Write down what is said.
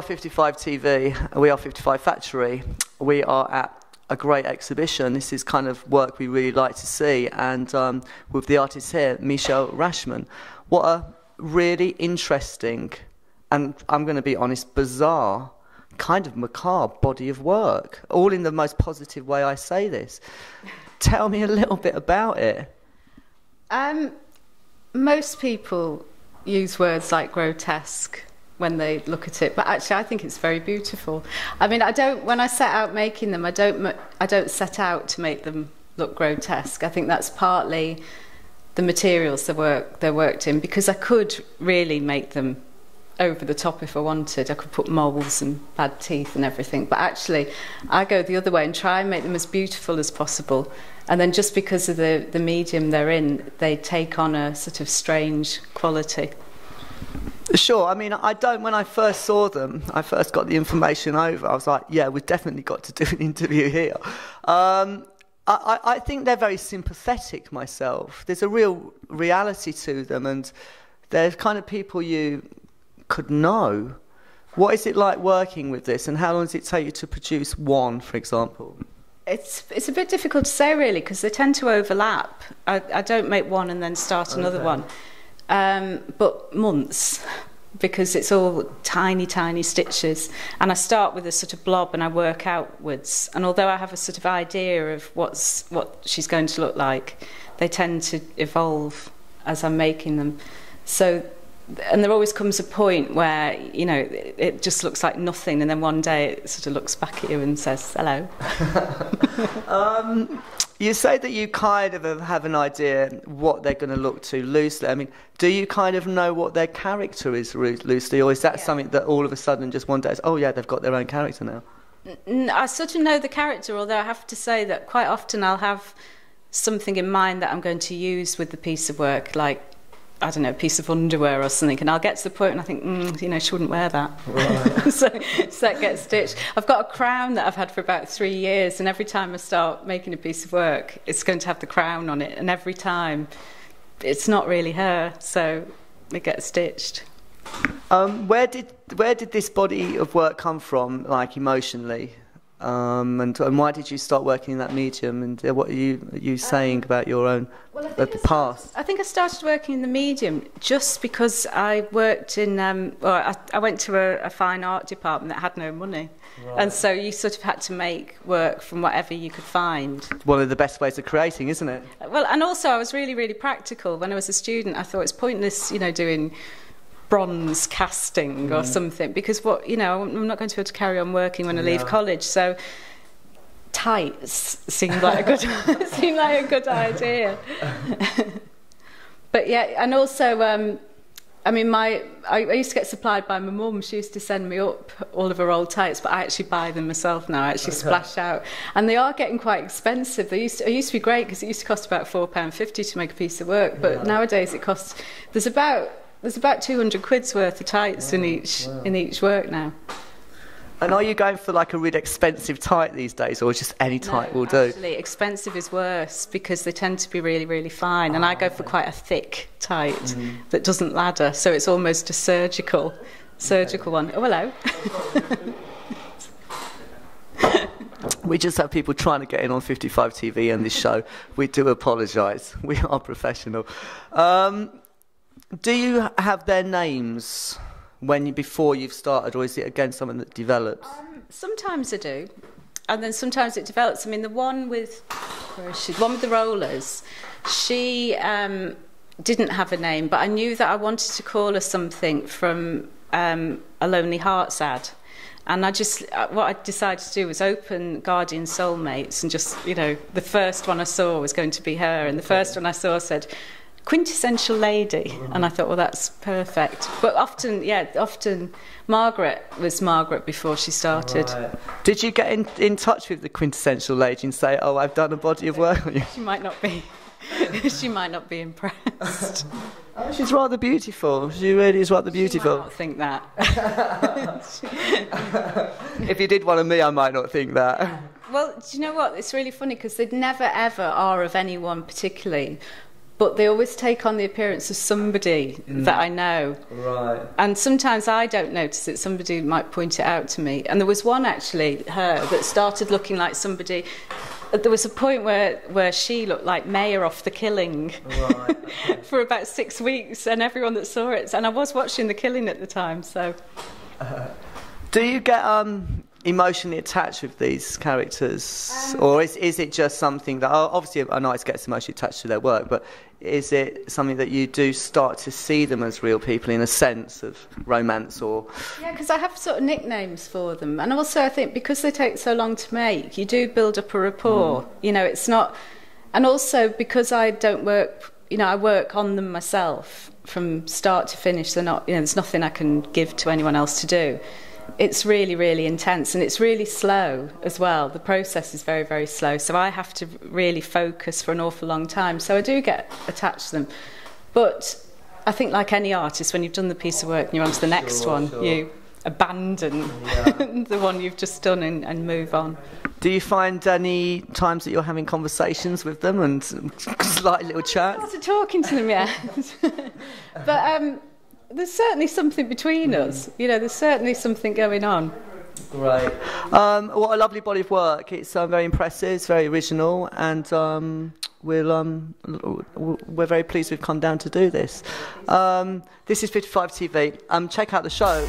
55 TV, we are 55 Factory. We are at a great exhibition. This is kind of work we really like to see, and with the artist here, Michele Rashman. What a really interesting, and I'm going to be honest, bizarre, kind of macabre body of work, all in the most positive way I say this. Tell me a little bit about it. Most people use words like grotesque when they look at it, but actually I think it's very beautiful. I mean, when I set out making them, I don't set out to make them look grotesque. I think that's partly the materials they're worked in, because I could really make them over the top if I wanted. I could put moles and bad teeth and everything, but actually I go the other way and try and make them as beautiful as possible, and then just because of the medium they're in, they take on a sort of strange quality. Sure. I mean, when I first saw them, I first got the information over, I was like, yeah, we've definitely got to do an interview here. I think they're very sympathetic myself. There's a real reality to them, and they're kind of people you could know. What is it like working with this, and how long does it take you to produce one, for example? It's a bit difficult to say, really, because they tend to overlap. I don't make one and then start another one. But months, because it's all tiny, tiny stitches. And I start with a sort of blob and I work outwards. And although I have a sort of idea of what she's going to look like, they tend to evolve as I'm making them. So, and there always comes a point where, you know, it just looks like nothing, and then one day it sort of looks back at you and says, hello. You say that you kind of have an idea what they're going to look to loosely. I mean, do you kind of know what their character is loosely, or is that something that all of a sudden just one day is, oh yeah, they've got their own character now? I sort of know the character, although I have to say that quite often I'll have something in mind that I'm going to use with the piece of work, like, I don't know, a piece of underwear or something, and I'll get to the point and I think, you know, she wouldn't wear that. Right. so that gets stitched. I've got a crown that I've had for about 3 years, and every time I start making a piece of work, it's going to have the crown on it, and every time it's not really her, so it gets stitched. Where did this body of work come from, like emotionally? And why did you start working in that medium, and what are you saying about your own past? I think I started working in the medium just because I worked in, I went to a fine art department that had no money. Right. And so you sort of had to make work from whatever you could find. One of the best ways of creating, isn't it? Well, and also I was really, really practical. When I was a student, I thought it's pointless, you know, doing bronze casting or something, because I'm not going to be able to carry on working when I leave college. So tights seemed like a good idea. But yeah, and also I mean, I used to get supplied by my mum. She used to send me up all of her old tights, but I actually buy them myself now. I actually splash out, and they are getting quite expensive. It used to be great because it used to cost about £4.50 to make a piece of work, but nowadays it costs. There's about 200 quid's worth of tights in each work now. And are you going for like a really expensive tight these days, or just any tight will do? Actually, expensive is worse because they tend to be really, really fine. And I go for quite a thick tight that doesn't ladder, so it's almost a surgical one. Oh, hello. We just have people trying to get in on 55 TV and this show. We do apologise. We are professional. Do you have their names before you've started, or is it again something that develops? Sometimes I do, and then sometimes it develops. I mean, the one with the rollers, she didn't have a name, but I knew that I wanted to call her something from a Lonely Hearts ad. And what I decided to do was open Guardian Soulmates, and just, you know, the first one I saw was going to be her, and the first one I saw said quintessential lady, and I thought, well, that's perfect. But often Margaret was Margaret before she started. Right. Did you get in touch with the quintessential lady and say, oh, I've done a body of work on you? She might not be. She might not be impressed. Oh, she's rather beautiful. She really is rather beautiful. She might not think that. If you did one of me, I might not think that. Well, do you know what? It's really funny because they never, ever are of anyone particularly. but they always take on the appearance of somebody that I know. Right. And sometimes I don't notice it. Somebody might point it out to me. And there was one, actually, her, that started looking like somebody. There was a point where she looked like Mayor off The Killing. Right. For about 6 weeks, and everyone that saw it. And I was watching The Killing at the time, so... Do you get emotionally attached with these characters, or is it just something that obviously an artist gets emotionally attached to their work, but is it something that you do start to see them as real people in a sense of romance? Or yeah, because I have sort of nicknames for them, and also I think because they take so long to make, you do build up a rapport. You know, it's not, and also because I don't work, you know, I work on them myself from start to finish. They're not, you know, there's nothing I can give to anyone else to do. It's really, really intense, and it's really slow as well. The process is very, very slow, so I have to really focus for an awful long time. So I do get attached to them. But I think like any artist, when you've done the piece of work and you're on to the next one, you abandon the one you've just done and move on. do you find any times that you're having conversations with them and slight little chats? I started talking to them, yeah. But there's certainly something between us. You know, there's certainly something going on. Great. What a lovely body of work. It's very impressive, it's very original, and we're very pleased we've come down to do this. This is 55 TV. Check out the show.